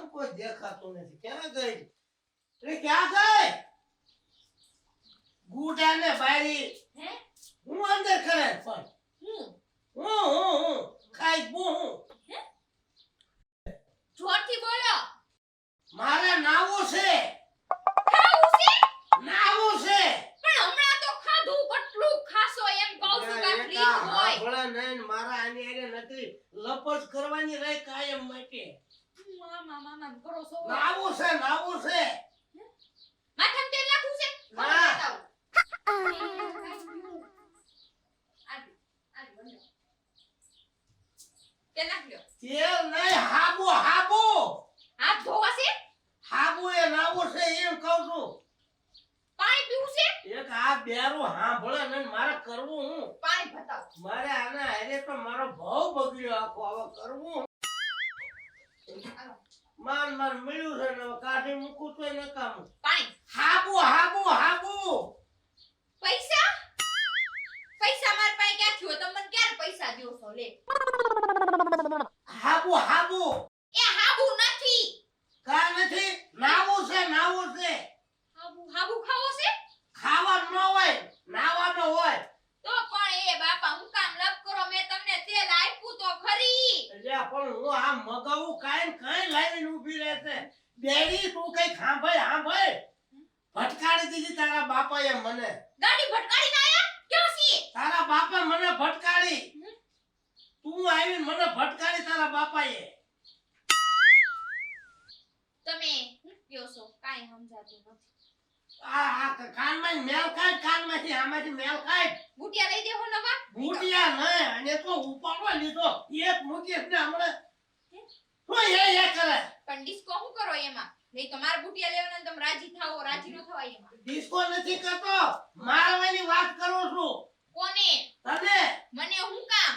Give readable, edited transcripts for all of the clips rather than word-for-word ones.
પણ કોઈ દેખાતું નથી. ક્યાં ગઈ? એ ક્યાં ગઈ? ગુડા ને બારી હે હું અંદર કરે પણ હું ખાઈ હું જોરથી બોલો મારે નાવું છે. ખાવું છે નાવું છે. પણ હમણાં તો ખાધું કેટલું ખાશો એમ કહું છું કે ફ્રી હોય ભલા નહીં મારા આની આરે નથી લપસ કરવાની રહી કાયમ માટે. મામા કરો છો નાવું છે માથામાં તેલ નાખવું છે ના. તેલ નાખ લ્યો તેલ નહીં હાબુ હાથ ધોવા છે હાબુ એ નાવું છે એમ કહું છું. પાણી પીવું છે એક આ બેરું હાંભળે ને મારે કરવું હું પાણી બતાવો મારે આના હારે તો મારો ભાવ બગડ્યો આખો હવે કરવું માન મળ્યું છે ને હવે કાઢી મૂકું તો નકામું. પાણી હાબુ પૈસા પૈસા માર પાસે ક્યાંથી હોય તમે મને ક્યારે પૈસા દ્યો છો લે હાબુ એ હાબુ નથી કા નથી નાવું છે હાબુ ખાવો છે ખાવા ન હોય નાવાનો હોય. તો પણ એ બાપા હું કામ લપ કરો મેં તમને તેલ આપ્યું તો ખરી એટલે પણ હું આ મગાવું કાઈ લાવીને ઊભી રહેશે. બેરી તું કઈ ખાંભાઈ ભટકાડી દીધી તારા બાપાએ મને. ગાડી ભટકાડી ના આયા ક્યાં છે તારા બાપે મને ભટકાડી. તું આવીને મને ભટકાડી તારા બાપાએ. તમે હું કયો છો કાઈ સમજાતું નથી આ કાનમાં મેલ કાઢ કાનમાંથી આમાંથી મેલ કાઢ. બુટિયા લઈ દેવો નવા બુટિયા નહીં અને તો ઉપાડવા લીધો એક મૂકીશ ને હમણાં તો એ કરે. પણ ડિસ્કો હું કરો એમાં નહીં તો માર બુટિયા લેવાના તમે રાજી થાઓ રાજી ન થવાય એમાં ડિસ્કો નથી કરતો મારવાની વાત કરું છું. કોને તને મને હું કામ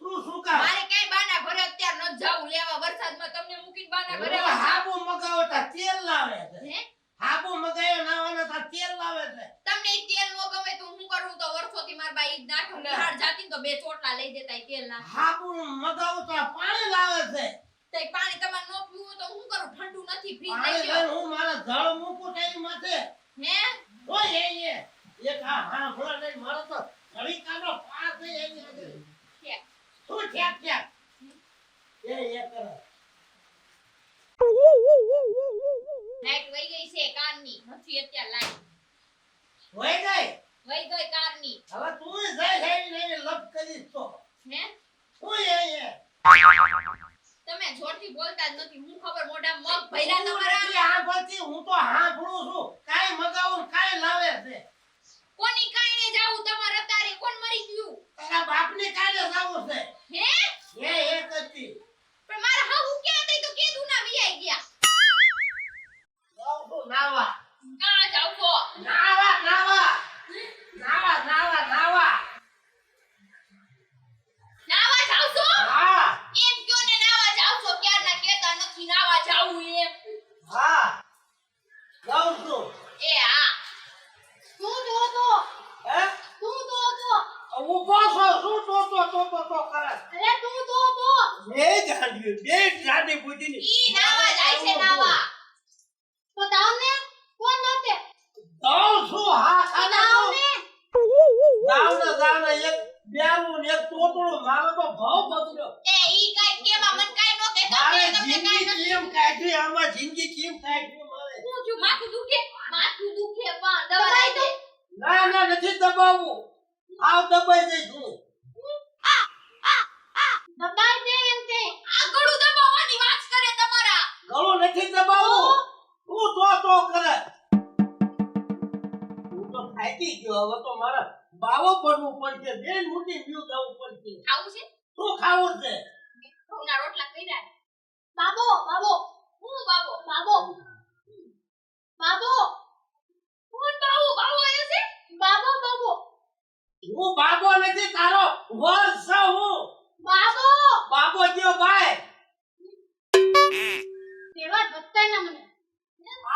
શું કામ? મારે કઈ બાના ઘરે અત્યારે ન જાવું લેવા વરસાદમાં તમને મૂકીને બાના ઘરે ઓલો હાબુ મગાવો તા તેલ લાવે છે. હે હાબુ મગાયો નાવાનો તા તેલ લાવે છે. તમને ઈ તેલ નો ગમે તો હું કરું તો વર્ષોથી માર બાઈ નાખું નિહાળ જાતી તો બે ચોટલા લઈ દેતા ઈ તેલ ના હાબુ મગાવો તા પાણી લાવે છે. તે પાણી તમારે નો પીવું તો હું કરું ઠંડુ નથી ફ્રીજ લઈ પાણી ગયો લઈને હું મારા જળ મૂકું તારી માથે. હે ઓય એક હા ભલા લઈને મારો તો ઘડી કાનો પાર થઈ એની આગળ. ઠેક. શું ઠેક એ કરે. લાઈટ વઈ ગઈ છે કારની નથી અત્યારે લાઈટ હોય ગઈ. વઈ ગઈ કારની હવે તું જાય જાય ને લપ કરીશ તો હે ઓય તમે જોરથી બોલતા જ નથી હું ખબર મોઢા મગ ભર્યા તમારા આ બોલતી હું તો હાંભળું છું. કાઈ મગાવું કાઈ લાવે છે. કોની કાઈને જાવું તમારે અત્યારે કોણ મરી ગયું તારા બાપને કાલે જાવું છે. હે એક હતી. પણ મારા હાહુ ક્યાં થઈ તો કીધું ના વિયાઈ ગયા જાઉં છું નાવા. કા જાવ છો નાવા નાવા જાવ છો હા એમ કયો ને નાવા જાવ છો ક્યારના કહેતા નથી નાવા જાવું એમ હા જાઉં છું. એ હા તું તો હે ઊભો છો શું તો કરે. અરે તું તો બે જાડી બુદ્ધિની ઈ નાવા જાય છે નાવા તો તાવને કોણ નોતે જાઉં છું હા તાવને જાવને એક બેરું ને એક તોતળું મારો તો ભાવ બગડ્યો. એ ઈ કાઈ કેવા મન કાઈ નો કહેતા મારે તમને કાઈ જિંદગી નથી કેમ કાઢી આમાં જિંદગી કેમ કાઢી મારે. હું છું માથું દુખે પણ દવા દે ના નથી દબાવવું. આવ દબાઈ દઈ છું. દબાઈ દે એમ કે આ ગળું દબાવવાની વાત કરે તમારા ગળું નથી દબાવવું. તું તો કરે. હું તો થાકી ગયો હવે તો મારે બાવો પડવું પડશે. બેન મોટી વ્યૂ દવું પડશે. ખાવું છે શું ખાવું છે? ઘઉંના રોટલા કર્યા બાબો હું બાબો કોણ બાબો આવ્યો છે બાબો હું બાબો નથી તારો વર છું હું. બાબો ગયો ભાઈ. તેવા ભટકાય ના મને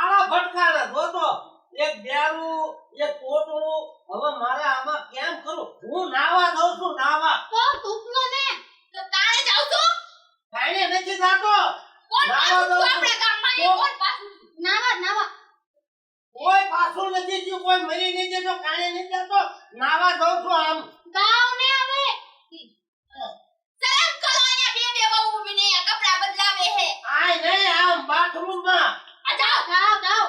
આવા ભટકારે જોતો એક બેરું એક પોટળું. હવે મારે આમાં કેમ કરું? હું નાવા દઉં છું નાવા. તો તૂપલો ને તો તાણે જાવ છો કાઈને નથી જાતો. કોણ નાવા પાછું દઉં આપણા ગામમાં એ તો- કોણ પાછું નાવા કોઈ પાછું નથી થયું, કોઈ મરી નહીં જતો, કાંઈ નહીં જતો. નાવા દઉં છું આમ. ગાવ ને હવે શરમ કરો અહીંયા બે બે વહુ ઊભીને અહીંયા કપડાં બદલાવે હે આય નહીં, આમ બાથરૂમમાં. આ જાઓ ગાવ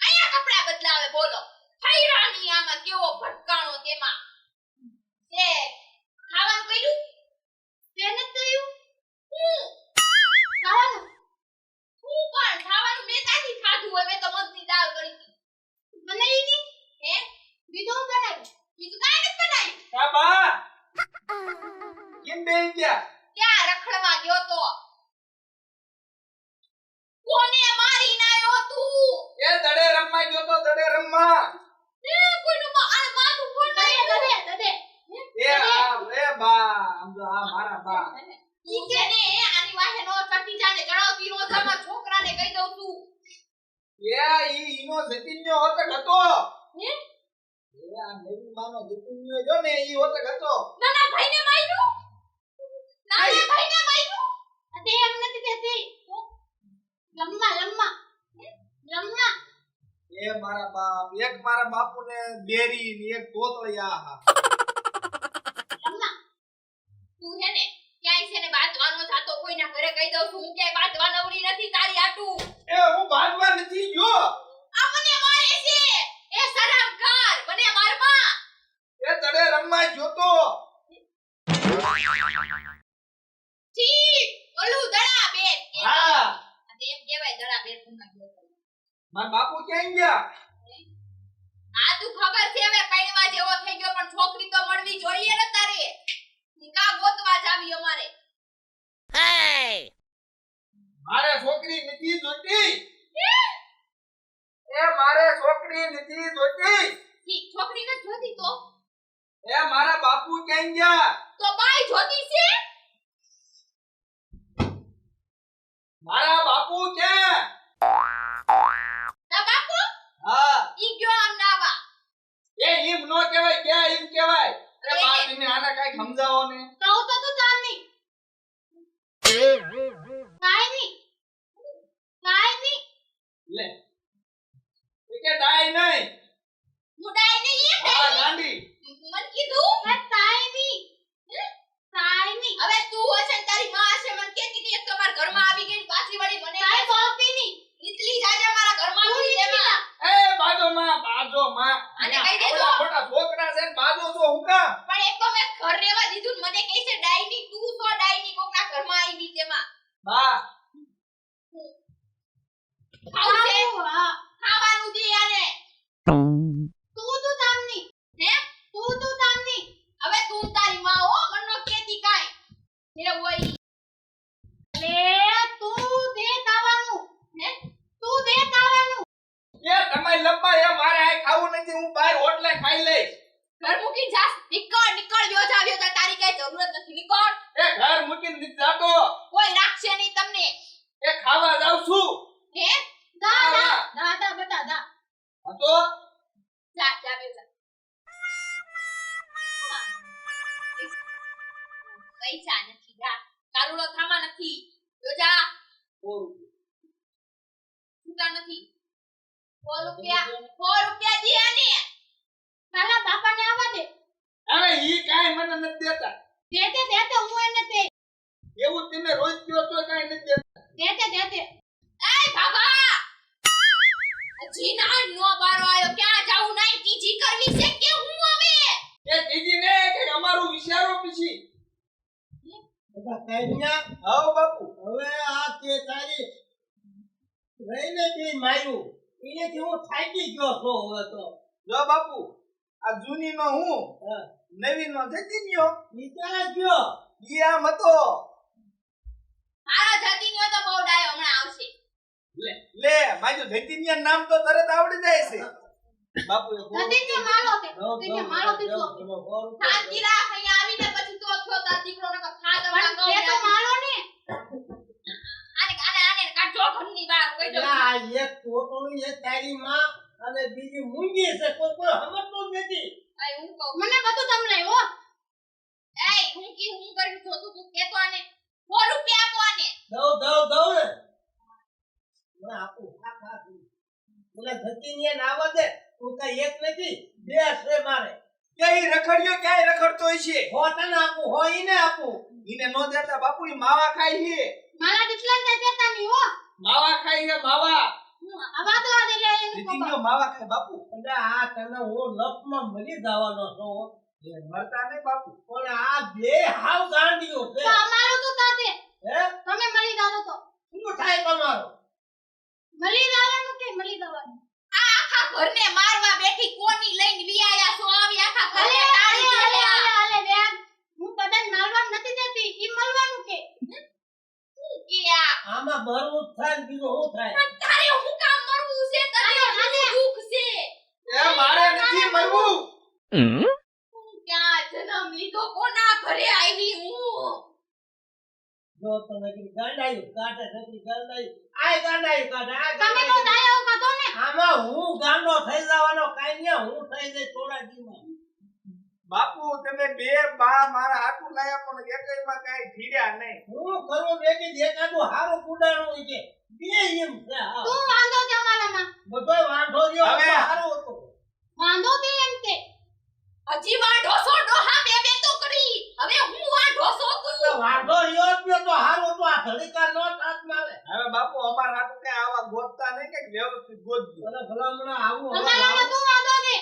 અહીંયા કપડાં બદલાવે બોલો ખૈરાની આમાં કેવો ભટકાણો તેમાં તે ખાવાનું કર્યું તેને તયું હું ખાવાનું હું પણ ખાવાનું મેં કાથી ખાધું હોય મેં તો મગની દાળ કરી હતી બનાવી ની હે બીજું બનાવ્યું બીજું કાંઈ નથી બનાવ્યું આ બા કેમ બેન ગયા ક્યાં રખડવા ગયો તો કોને મારી નાયો તું એ દડે રમવા ગયો તો દડે રમવા એ કોઈનું માથું ફોડ દડે એ બા આમ તો આ મારા બા ઈ છે ને આની વાહે નો ચટી જાને જણાવતી નો તમાર છોકરાને કહી દઉં તું એ ઈ ઈનો જતીન્યો હોતક હતો હે એ આ નવી માનો જતીન્યો જો ને ઈ હોતક હતો નાના ભાઈને માર્યું નાના ભાઈને માર્યું અતે એમ નથી કહેતી લમ્મા એ મારા બાપ એક મારા બાપુને બેરી ને એક તોતળિયા હા લમ્મા તું હે ને ક્યાંય છે ને બાંધવાનો જાતો કોઈના ઘરે કહી દઉં છું હું ક્યાંય બાંધવા નવરી નથી તારી આટું એ હું ભાગવા નથી ગયો આ મને મારે છે એ શરમ કર મને મારમાં એ દડે રમવા ગયો તો ઠીક ઓલું દડા બેન હા એમ કહેવાય દડા બેન માં ગયો તો. મારા બાપુ ક્યાં ગયા આ તું ખબર છે હવે પૈણવા જેવો થઈ ગયો પણ છોકરી તો મળવી જોઈએ ને તારે કા ગોતવા જાવી અમારે મારે છોકરી નથી જોતી એ મારે છોકરી નથી જોતી ઠીક છોકરી ને જોતી તો એ મારા બાપુ ક્યાં ગયા તો બાઈ જોતી છે મારા બાપુ ક્યાં તા બાપુ હા ઈ ગયો આમ નાવા એ ઈમ નો કહેવાય ક્યાં ઈમ કહેવાય અરે એ બા તમે આને કાઈ સમજાવો ને કહું તો તું ચાંદની કાઈ ની લે એ કે ડાય નહીં મુડાઈ નહીં એમ હા ગાંડી મન કીધું એ તાઈ ની હવે તું હશે ને તારી માં હશે મને કેતી હતી એક તો મારા ઘરમાં આવી ગઈ ને પાછી વળી મને કાઈ બોલતી ની એટલી જાજા મારા ઘરમાં આવી તેમાં એ બાજો માં આને કહી દેજો. મોટા છોકરા છે ને બાજો છો હું કા પણ એક તો મેં ઘર રહેવા દીધું ને મને કહે છે ડાઈની તું તો ડાઈની કોકના ઘરમાં આવી તેમાં બા ખાવું છે હા ખાવાનું દે આને તું ચાંદની હે તું ચાંદની હવે તું તારી માં હો મનનો કેતી કાઈ જે હોય ઈ. લે તું દે ખાવાનું હે તું દે ખાવાનું એ તમે લંબા એ મારે આ ખાવું નથી હું બહાર હોટલે ખાઈ લઈશ ઘર મૂકી જાસ નીકળ જો જાવ્યો તો તારી કઈ જરૂરત નથી નીકળ એ ઘર મૂકીને નથી જાતો કોઈ રાખશે નહીં તમને એ ખાવા જાઉં છું હે દા બતા દા હતો જા જાવ્યો જા પૈસા નથી જા કારુડો થામા નથી જો જા છૂટા નથી 100 રૂપિયા દે આને તારા બાપાને આવવા દે હવે ઈ કાઈ મને નથી દેતા દેતે હું એને દે એવું તમે રોજ કયો તો કાઈ નથી દેતા દેતે એય બાબા હજી ના નો બારો આયો ક્યાં જાવું નહીં તીજી કરવી છે કે હું હવે એ દીદી ને કે અમારું વિચારો પછી બધા કન્યા, આવો બાપુ હવે આ તે તારી રહીને બે માર્યું એનેથી હું થાકી ગયો છો હવે તો. જો બાપુ આ જૂની નો હું હા, નવી નો જતીન્યો નીચે ગયો. ઈ આમ હતો મારો જતી ન્યો તો બહુ ડાયો હમણાં આવશે લે માજો જતીન્યા નામ તો તરત આવડી જાય છે બાપુ એ બોલ. નદીને માલો તે તેને માલો દીધો શાંતિ રાખ અહીંયા આવીને પછી તો થયો તાર દીકરો નકર ખાદ હમણાં કહું તે તો માલો ને આને કાઢો ઘરની બહાર કોઈ દો આ એક ટોટલી એક તારી માં અને બીજી મૂંગી છે, કોઈ સમજતું જ નથી. આય હું કહું મને બધું તમને હો એય હું કર્યું તો તું કેતો આને 100 રૂપિયા આપો આને દઉં ને ના આપું ખા ઓલા ધતીને નાવા દે તું કઈ એક નથી બે છે મારે ક્યાંય રખડ્યો ક્યાંય રખડતો હોય છે હોતન આપું હોય ઈને આપું ઈને નો દેતા બાપુ ઈ માવા ખાય છે મારા દીકરાને તો દેતા નહીં હો માવા ખાય છે માવા આવા તો આ એટલે એને ધીતીનો માવા ખાય બાપુ એટલે આ તને હું લપમાં મરી જવાનો છું એ મરતા નહીં બાપુ પણ આ બે હાવ ગાંડીઓ છે તો અમારું તો તાતે હે તમે મળી જાવ તો શું થાય તમારો મળી જવાનું કે મળી જવાનું આ આખા ઘરને મારવા બેઠી કોની લઈને વિયાયા છો આવી આખા અલે ઘરને તાળી અલે દે અલે અલે બેન હું કદાચ મારવાનું નથી દેતી ઈ મળવાનું કે કે આ આમાં મરવું જ થાય ને બીજું શું થાય પણ તારે હું કામ મરવું છે તને શું દુખ છે એ મારે નથી મરવું હું ક્યાં જન્મ લીધો કોના ઘરે આવી હું જો તમે કઈ ગાંડાયું કાઢે નથી ગાંડાયું આય ગાંડાયું કાઢે આ તમે નો દાયો કાઢો ને આમાં હું ગાંડો થઈ જવાનો કાઈ ને હું થઈ જાય થોડા દીમાં બાપુ તમે બે બા મારા હાથું લાયા પણ એકઈમાં કાઈ ધીર્યા નહીં હું કરું બેકી દેખાડું હારું કુડાણું છે બે એમ છે હા તું વાંધો છે અમારામાં બધોય વાંઢો રહ્યો હવે હારું હતું વાંધો તે એમ તે હજી વાઢો છો ડોહા બે બે તો કરી હવે હું વાઢો છો તો તું વાંઢો રહ્યો જ તો હારું હતું આ ધડીકા નો થાત મારે હવે બાપુ અમાર હાથું કઈ આવા ગોતતા નહીં કે વ્યવસ્થિત ગોતજો અને ભલામણા આવું હવે અમારામાં તું વાંધો છે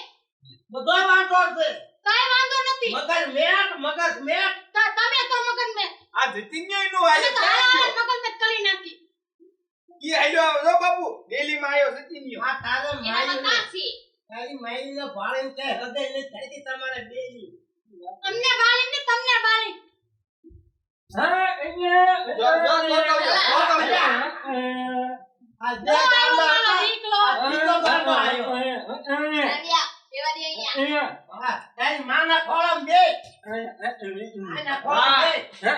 બધોય વાંઢો છે કાઈ વાંધો નથી મગજ મેટ તમે તો મગન મે આ ધીતીન્યો નું તમે તો હારા આયો મગન મે કરી નાખી ઈ આયો જો બાપુ ડેલી માં આયો ધીતીન્યો આ તારે એનામાં માઈ કાચી તારી માઈ ને ભાળીને કે હૃદય ને થઈ તમારે બેની અમને બાળી ને તમને બાળી હા અહીંયા જો આ જે ઓ ગાંડા મારો હતા, દીકરો આ ત્રીજો ગાંડો આવ્યો. આવ્યા એવા દે અહીંયા હા, તારી માના ખોળામાં બે આના ખોળામાં બે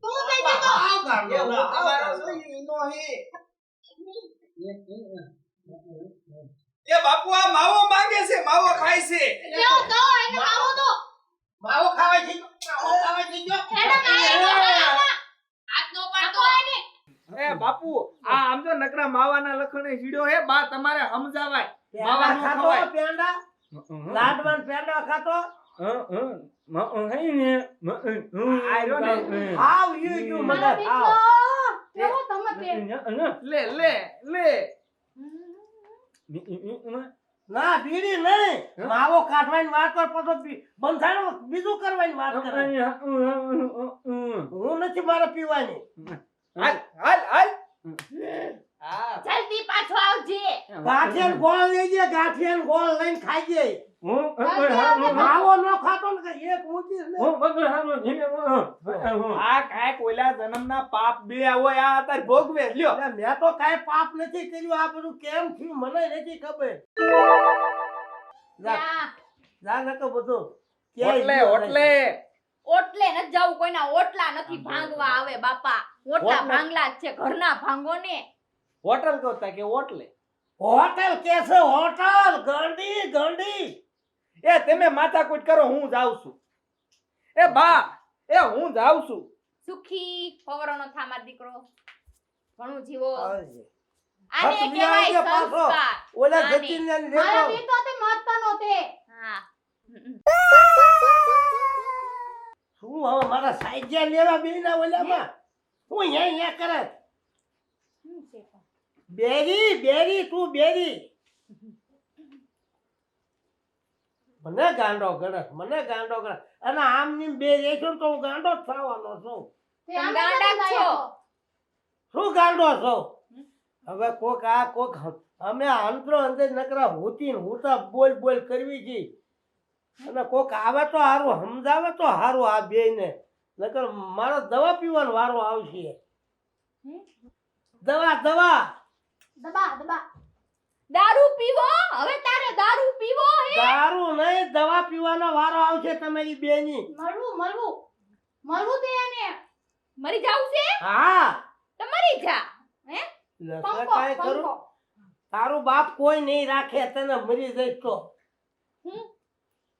તું કઈ દીધો આવ ગાંડો, એ હું આવ તમારો ગાંડો. છું ઈ નો હે એ બાપુ આ માવો માંગે છે માવો ખાય છે લેવો દો એને આવો દો માવો ખાવા છે માવો ખાવા છે જો એને મારી હાથ નો પાડતો એને એ બાપુ આ આમ તો નકરા માવાના લખણે હીડ્યો હે બા તમારે સમજાવાય માવા નો ખાતો ખવાય પેંડા લાડવાન પેંડા ખાતો હાવ યુ મારો મગર દીકરો હાવ લેવો તમે તે લે ના બીડી નહીં માવો કાઢવાની વાત કર પછી બંધાણો બીજું કરવાની વાત કરે હું નથી મારે પીવાની હાલ હા જલ્દી પાછો આવજે ગાંઠિયાન ગોળ લેજે ગાંઠિયાન ગોળ લઈને ખાજે માવો ન ખાતો ને કે એક ઊંચી લે આ કાંઈક ઓલા જન્મના પાપ બે હોય આ અત્યારે ભોગવે લ્યો એટલે મેં તો કાંઈ પાપ નથી કર્યું આ બધું કેમ થયું મને નથી ખબર જા નકો બધું ઓટલે ઓટલે ઓટલે ન જાવું કોઈના ઓટલા નથી ભાંગવા આવે બાપા ઓટલા ઓટલા? ભાંગલા જ છે ઘરના ભાંગો ને હોટલ કહતા કે ઓટલે હોટલ કે છે હોટલ ગંડી ગંડી એ તમે માથાકૂટ કરો હું જાઉં છું એ બા એ હું જાઉં છું સુખી પવરોનો થામાર દીકરો ઘણું જીવો આવજે. આને હટ, કહેવાય વ્યાજે પાછો. સંસ્કાર ઓલા આને. જતીનને મારા લેતો દીકરો તે મરતો નહોતે હા શું હવે મારા સાઈજ્યા લેવા બેના ઓલામાં હું અહીંયા કરે શું છે પણ? બેરી બેરી તું બેરી મને ગાંડો ગણસ અને આમ ની બે રેશું તો હું ગાંડો જ થવાનો છું તે તમે આમે ગાંડા નથી જ છો. લાયકો. શું ગાંડો છો હવે કોક અમે અંતરો અંદર નકરા હુતા બોલ કરવી છે અને કોક આવે તો હારું સમજાવે તો હારું આ બે ને નકર મારો દવા પીવાનો વારો આવશે દવા દબા દારૂ પીવો હવે તારે દારૂ પીવો હે દારૂ નહીં દવા પીવાનો વારો આવશે તમારી બેની મળવું તે એને મરી જાવું છે હા તો મરી જા હે લસા કાંઈ કરું તારું બાપ કોઈ નહીં રાખે તને મરી જઈશ તો હું?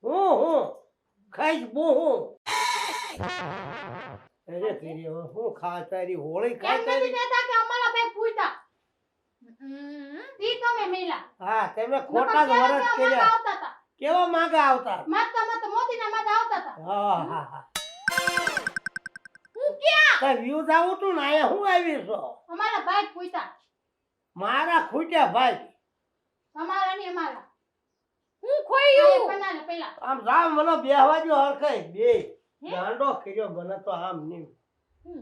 હું ખાઈશ હું અરે તેરી હવે હું ખા તારી હોળી એમ ખાય નથી તારી કહેતા કે અમારા બે પૂછતા ઈ તમે મેલા હા તમે નકર ખોટા જ કેવા વરસ કેવા કર્યા આવતા હતા કેવા માગા આવતા માતા મોતીના માતા આવતા હતા હા હા હા હું ક્યાં તો વ્યૂઝ આવું તું ને અહીંયા હું આવી છો અમારા ભાઈ પૂછતા મારા ખૂટ્યા ભાઈ અમારા ની અમારા હું ખોયું બનાલે પેલા આમ રામ મને બેહવા જો હરખાઈ બે ગાંડો કર્યો મને તો આમ નહીં હમ.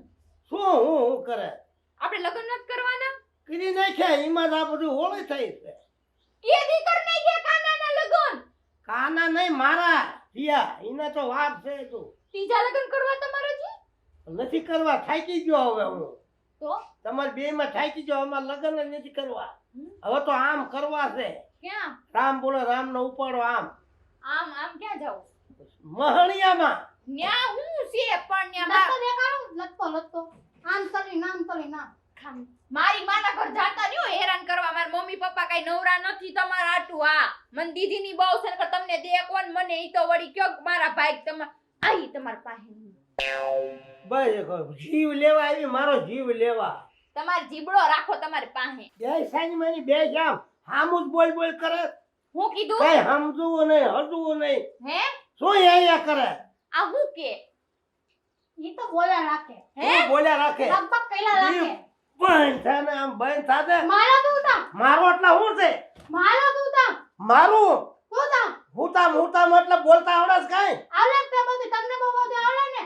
શું હું કરે આપણે લગ્ન નથી કરવાના કરી નાખ્યા એમાં જ આ બધું હોળી થઈ છે એ દીકર નહીં ગયા કાનાના લગ્ન કાના નહીં મારા પિયા એના તો વાત છે તું ત્રીજા લગ્ન કરવા તમારે છે નથી કરવા થાકી ગયો હવે હું તો તમારે બે માં થાકી ગયો અમારે લગ્ન જ નથી કરવા હવે તો આમ કરવા છે ક્યાં રામ બોલો રામ નો ઉપાડો આમ આમ આમ ક્યાં જાવ મહણિયામાં ન્યા હું છે પણ ન્યા લત્તો દેખાડો લત્તો આમ તલી નામ મારી માના ઘર જાતા નહી હો હેરાન કરવા મારા મમ્મી પપ્પા કઈ નવરા નથી તમારા આટું હા મન દીદી ની બહુ છે ને તમને દે કોણ મને ઈ તો વળી કયો કે મારા ભાઈ આઈ તમારા પાસે બસ જીવ લેવા આવી મારો જીવ લેવા તમાર જીબડો રાખો તમારી પાસે બે સાંજ મારી બે જામ હામું જ બોલ બોલ કરે હું કીધું કઈ સમજવું નહીં હજવું નહીં હે શું અહીંયા કરે આ હું કે ઈ તો બોલ્યા રાખે હે શું બોલ્યા રાખે લગભગ કઈલા રાખે બંધ થાને આમ બંધ થાતે મારો તું તા મારો એટલે શું છે મારો તું તા મારું તું તા હુતા મતલબ બોલતા આવડે છે કાંઈ આવડે તે બધી તમને બહુ બધી આવડે ને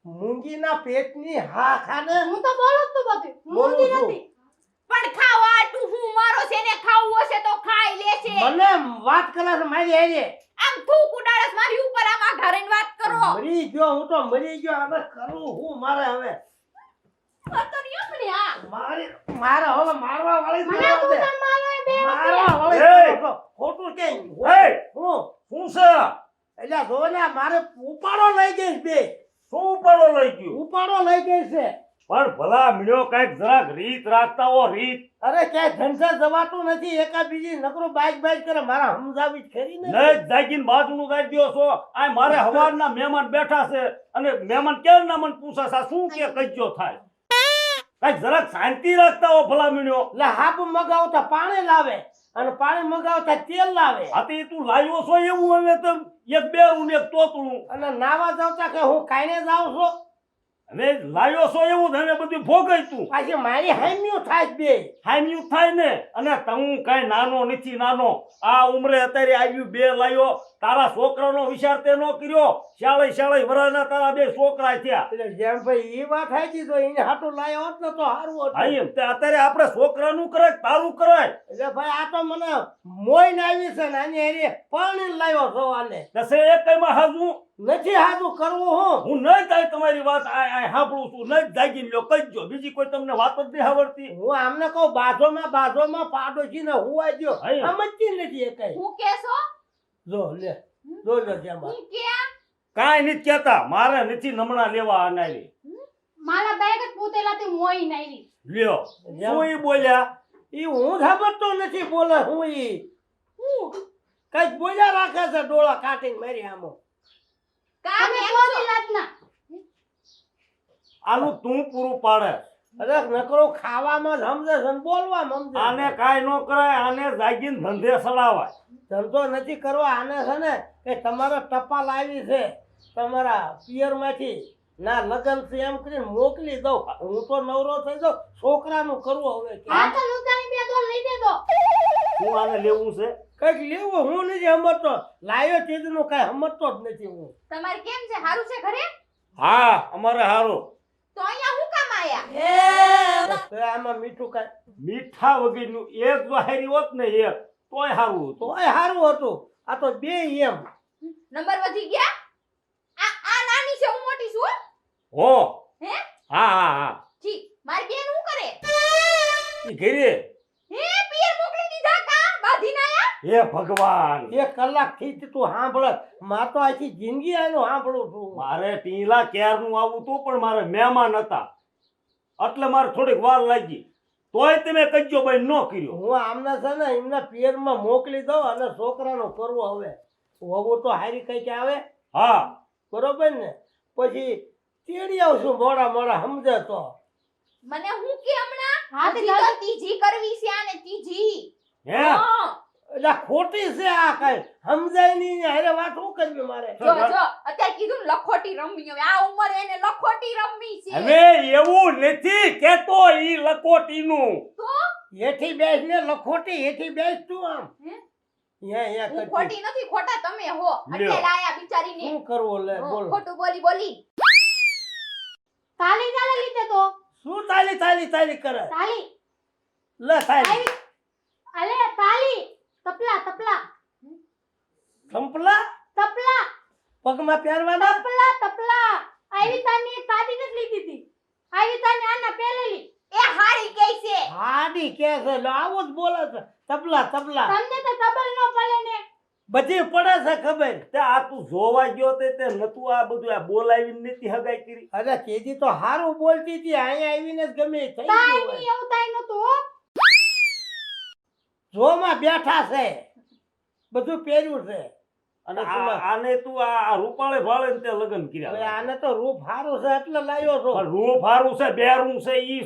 મૂંગીના પેટની હા ખાને હું તો બોલું જ તું બધી બોલું મૂંગી છું. નથી પણ ખાવા આટું હું મારો છે ને ખાવું હશે તો ખાઈ લેશે મને વાત કરે છે મારી હારે આમ થૂક ઉડાડસ મારી ઉપર આમ આ ઘરેન વાત કરો મરી ગયો હું તો મરી ગયો હવે કરું હું મારે હવે તો નિયમ ને આ મારે હવે મારવા વાળી મને થવા તું દે. તા મારો એ બે મારવા વાળી એ! થવા દો. ખોટું કે એ! હું શું છે એટલે જો ને મારે ઉપાડો લઈ ગઈ છે બે શું ઉપાડો લઈ ગયું ઉપાડો લઈ ગઈ છે પણ ભલા મીણ્યો કઈક જરાક રીત રાખતા હો રીત અરે ક્યાંય ધનસર જવાતું નથી એકા બીજી નકરું બાઈક કરે મારા સમજાવી જ ખરી ને નહીં જાગીને બાજુનું ગાડી દ્યો છો આ મારે હવારના મહેમાન બેઠા છે અને મહેમાન કેમ ના મને પૂછે છે આ શું કે કજ્યો થાય કઈક જરાક શાંતિ રાખતા હો ભલા મીણ્યો એટલે હાબ મગાવતા પાણી લાવે અને પાણી મગાવતા તેલ લાવે આથી તું લાવ્યો છો એવું હવે તો એક બેરું ને એક તોતળું અને નાવા જાવતા કે હું કાઈને જાઉં છું હવે લાવ્યો છો એવું જ હવે બધું ભોગય તું પાછી મારી હામ્યું થાય જ બે હામ્યું થાય ને અને તું કઈ નાનો નથી નાનો આ ઉંમરે અત્યારે આવ્યું બે લાયો તારા છોકરાનો વિચાર તે નો કર્યો શાળે વરાના તારા બે છોકરા થયા એટલે જેમ ભાઈ એ વાત હાચી તો એને હાટું લાયો હોત ને તો સારું હા હતું એમ તે અત્યારે આપણે છોકરાનું કરાય કે તારું કરાય એટલે ભાઈ આ તો મને મોઈને આવી છે ને આની હારે પાણી લાવ્યો છો આને દસે એક કઈમાં હાજું નથી હાજુ કરવું હું નહીં થાય તમારી વાત આ સાંભળું છું નહીં જાગીને લ્યો કહીજો બીજી કોઈ તમને વાત જ નહીં આવડતી હું આમને કહું બાજોમાં પાડોશી ને હુવા ગયો હા. સમજતી નથી એ કઈ હું કેસો જો લે જેમાં હું ક્યાં કાંઈ નથી કહેતા મારે નથી નમણા લેવા આનારી મારા બેગ જ પૂતેલાથી મોઈ નાઈ લ્યો શું ઈ બોલ્યા ઈ હું ખબરતો નથી બોલે હું ઈ કઈક બોલ્યા રાખે છે ડોળા કાઢીને મારી આમો કામ અમે એમ કોની લાતના આનું તું પૂરું પાડે અરે નકરો ખાવામાં જ સમજે છે ને બોલવામાં સમજે આને કાંઈ ન કરાય આને જાગીને ધંધે સડાવાય ધંધો નથી કરવા આને છે ને કે તમારા ટપાલ આવી છે તમારા પિયરમાંથી ના લગન છે એમ કરીને મોકલી દઉં હું તો નવરો થઈ જાઉં છોકરાનું કરવું હવે આ તો લુચાની બે દો લઈ દે દો શું આને લેવું છે કઈક લેવું હું નથી સમજતો લાયો ચીજનું કઈ સમજતો જ નથી હું તમારે કેમ છે હારું છે ઘરે હા અમારે હારું તો અહીંયા હું કામ આયા તો આમાં મીઠું કઈ મીઠા વગરનું એક જો હારી હોત ને એક તોય હારું હતું તોય સારું હતું આ તો બે એમ નંબર વધી ગયા આ નાની છે હું મોટી છું હો હે હા હા હા ઠીક મારી બેન શું કરે ઈ ઘરે હે પિયર મોકલી દીધા કા બાધીને આયા હે ભગવાન એક કલાક થી તું સાંભળે માર તો આખી જિંદગી આનું સાંભળું છું મારે ટીલા ક્યારનું આવું તું પણ મારે મહેમાન હતા એટલે મારે થોડીક વાર લાગી તોય તમે કજ્જો ભાઈ ન કર્યો હું આમને છે ને એમના પિયરમાં મોકલી દઉં અને છોકરાનો કરવો હવે હોવું તો હારી કઈ કે આવે હા બરોબર ને પછી તેડી આવશું મોડા મોડા સમજે તો મને હું કે હમણાં હા તે હજી તો ત્રીજી કરવી છે આને ત્રીજી હે હા. એટલે ખોટી છે આ કઈ સમજાય નહીં ને હારે વાત શું કરવી મારે જો અત્યારે કીધું ને લખોટી રમવી હવે આ ઉંમરે એને લખોટી રમવી છે હવે એવું નથી કેતો ઈ લકોટીનું હેઠી બેસ ને લખોટી હેઠી બેસ તું આમ હે? યા હું કરતી ખોટી નથી ખોટા તમે હો લ્યો. અત્યારે આયા બિચારીને શું કરવું લે બોલો ખોટું બોલી બોલી તાલી ચાલે લીધે તો શું તાલી તાલી તાલી કરે તાલી લે તાલી અલે તાલી તપલા તપલા સંપલા તપલા પગમાં પહેરવાના તપલા તપલા આવી તાની એક તાદી નથી લીધી હતી આવી તાની આના પહેરેલી એ હારી કે છે હાડી કે છે લે આવું જ બોલે છે તબલા તબલા તમને તો ખબર ન પડે ને બધી પડે છે ખબર તે આ તું જોવા ગયો તે નતું આ બધું આ બોલાવીને નથી હગાઈ કરી અરે તેજી તો હારું બોલતી હતી અહીંયા આવીને જ ગમે એ થઈ તાઈ ગયું ની હોય. એવું તાઈ નતું હો જોમાં બેઠા છે બધું પહેર્યું છે અને આને તું આ રૂપાળે ભાળે ને તે લગ્ન હવે કર્યા આને તો રૂપ હારું છે એટલે લાવ્યો છો પણ રૂપ હારું છે બેરું છે ઈ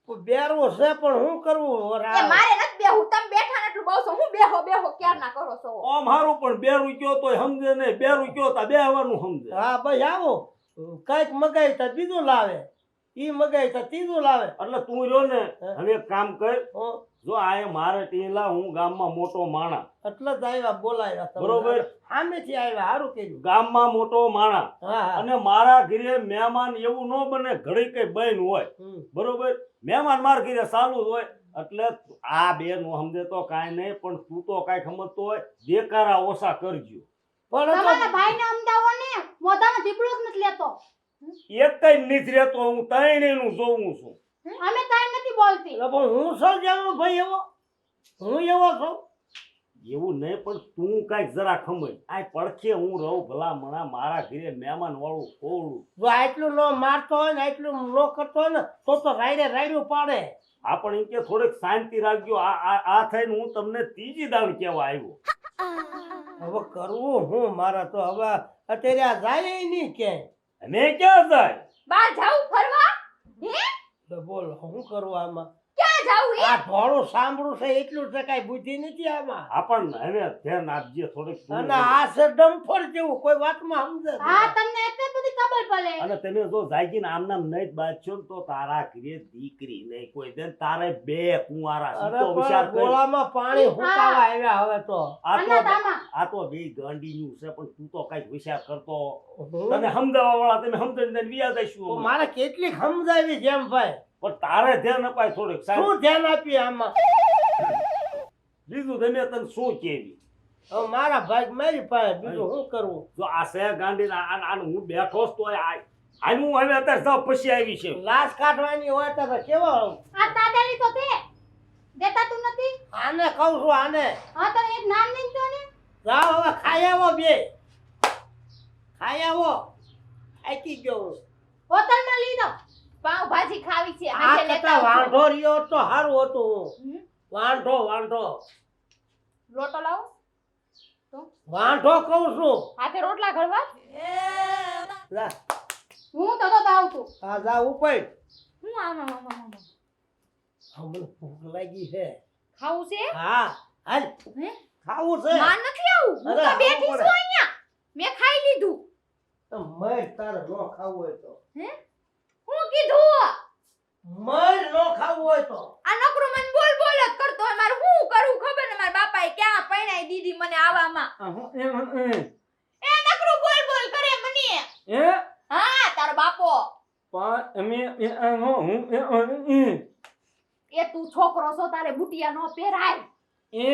બેરું છે પણ શું કરવું એ વરા? મારે નથી બેહું તમે બેઠા ને એટલું બહુ છો હું બેહો ક્યાર ના કરો છો આમ હારું પણ બેરું કયો તોય સમજે નહીં બેરું કયો તા બેહવાનું સમજે હા ભાઈ આવો કઈક મગાઈ તો બીજું લાવે ઈ મગાઈ તો ત્રીજું લાવે એટલે તું રહ્યો ને હવે એક કામ કર હો, જો આ મારે ટીલા હું ગામમાં મોટો માણા એટલે જ આવ્યા બોલાવ્યા તમને. બરોબર. સામેથી આવ્યા હારું કર્યું ગામમાં મોટો માણા હા હા અને મારા ઘરે મહેમાન એવું ન બને ઘડી કઈ બન હોય હમ. બરોબર મહેમાન માર ઘરે ચાલુ જ હોય એટલે આ બે નું સમજે તો કાંઈ નહીં પણ તું તો કાંઈ સમજતો હોય દેકારા ઓછા કરજો પણ તમારા તો ભાઈને અમદાવો ને મોઢામાં દીપડો જ નથી લેતો એક કઈ નથી રહેતો હું ત્રણેયનું જોઉં છું અમે તાઈ નથી બોલતી એટલે પણ હું શું જાણું ભાઈ એવો હું એવો છું એવું નહીં પણ તું કાંઈક જરા ખમજ આ પડખે હું રહું ભલા મણા મારા ઘરે મહેમાન વાળું ખોળું જો આટલું ન મારતો હોય ને આટલું ન કરતો હોય ને તો રાયડે રાયડું પાડે આ પણ એમ કે થોડીક શાંતિ રાખજો આ થઈને હું તમને ત્રીજી દાણ કહેવા આવ્યો હવે કરવું હું મારા તો હવે અત્યારે આ જાય નહીં ક્યાંય અને ક્યાં જાય બહાર જાવું ફરવા હે તો બોલો શું કરવું આમાં ક્યાં જાવું હે આ ધોળું સાંભળું છે એટલું છે કાંઈ બુદ્ધિ નથી આમાં આપણને હવે ધ્યાન આપજે થોડીક તું. અને આ છે ડમ્ફર જેવું કોઈ વાતમાં સમજે જ હા નહીં. તમને એટલે બધી ખબર પડે અને તમે જો જાગીને આમ નામ નહીં જ બાજશો ને તો તારા ઘરે દીકરી નહીં કોઈ દે ને તારે બે કુંવારા અરે સીધો વિચાર પણ કર ગોળામાં પાણી હુકાવા આવ્યા હવે તો આ તો અનાથામાં આ તો બે ગાંડીનું છે પણ તું તો કઈક વિચાર કરતો હું- તને સમજાવવા વાળા તમે સમજાવીને વ્યાજ તો દઈશું મારે કેટલી સમજાવી જેમ ભાઈ પણ તારે ધ્યાન અપાય થોડીક સાહેબ શું ધ્યાન આપીએ આમાં બીજું તમે તને શું કેવી હવે મારા ભાઈ મારી પાસે બીજું શું કરવું જો આ સે ગાંડી હું બેઠો જ તો આનું હવે અત્યારે સૌ પછી આવી છે લાશ કાઢવાની હોય તો કેવો આ તાદેલી તો તે દેતા તું નથી આને કહું છું આને હા તો એક નામ નહીં તો ને જાઓ હવે ખાઈ આવો બે ખાઈ આવો થાકી ગયો હું. હોટલમાં લીધો પાવ ભાજી ખાવી છે આ આજે કરતા લેતા આવજો. વાંઢો રહ્યો તો સારું હતું હું. હમ? વાંઢો વાંઢો લોટો લાવો વાંઢો કહું છું હાથે રોટલા ઘડવા લા, હું તો આવતું આ જા ઉપર હું આમ હમણાં ભૂખ લાગી છે ખાવું છે હા હાલ હે ખાવું છે માર નથી આવું હું અરે, તો બેઠી આવું છું અહીંયા મેં ખાઈ લીધું મર તારે ન ખાવું હોય તો હે હું કીધું મર ન ખાવું હોય તો આ નકરું મને બોલ બોલ જ કરતો હોય મારે હું કરવું ખબર ને મારા બાપાએ ક્યાં પરણાઈ દીધી મને આવામાં એ નકરું બોલ બોલ કરે મને હા તારો બાપો એ તું છોકરો છો તારે બુટિયા નો પહેરાય હે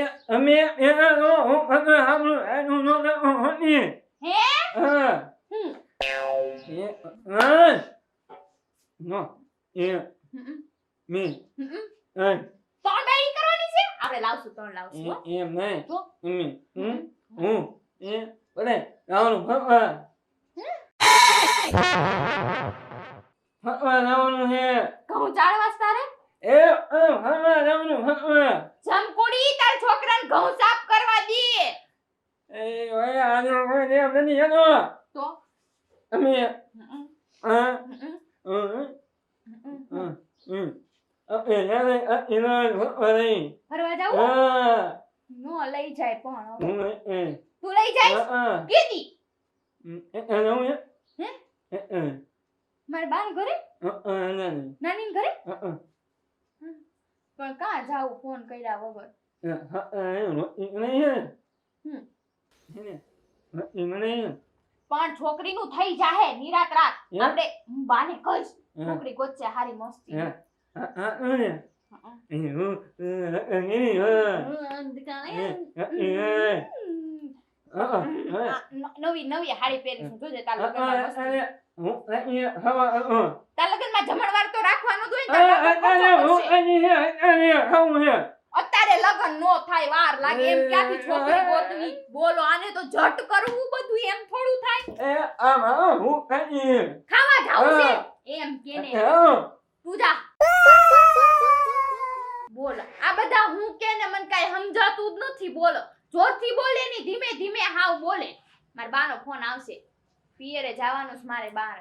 હમ હમ. ત્રણ ડાયરી કરવાની છે આપણે લાવશું ત્રણ લાવશું હો. ઘઉં ચાળવાસ તારે જમકુડી તાર છોકરાને ઘઉં સાફ કરવા દે તો અમે હમ, આ હમ, હમ હમ. એને ફરવા જાવું નો લઈ જાય પણ હવે. તું લઈ જાય કીધી મારા બાન ઘરે નાની ઘરે પણ કાં જાવું ફોન કર્યા વગર પણ છોકરીનું થઈ જાહે નિરાત રાત આપણે હું બાને કહીશ છોકરી ગોતશે હારી મસ્તી નવી નવી હાડી પહેરીશું જોજે તાર લગનમાં મસ્તી. તાર લગનમાં જમણવાર તો રાખવાનું જ હોય ને તાર બાપા ખર્ચો કરશે. અત્યારે લગન નો થાય વાર લાગે એમ ક્યાંથી છોકરી ગોતવી બોલો આને તો જટ કરવું બધું એમ થોડું થાય ખાવા જાવ છે એમ કેને તું જા બોલો આ બધા હું કેને મને કાઈ સમજાતું જ નથી બોલો જોરથી બોલે ની ધીમે ધીમે હાવ બોલે મારા બાનો ફોન આવશે પિયરે જવાનું છે મારે બાર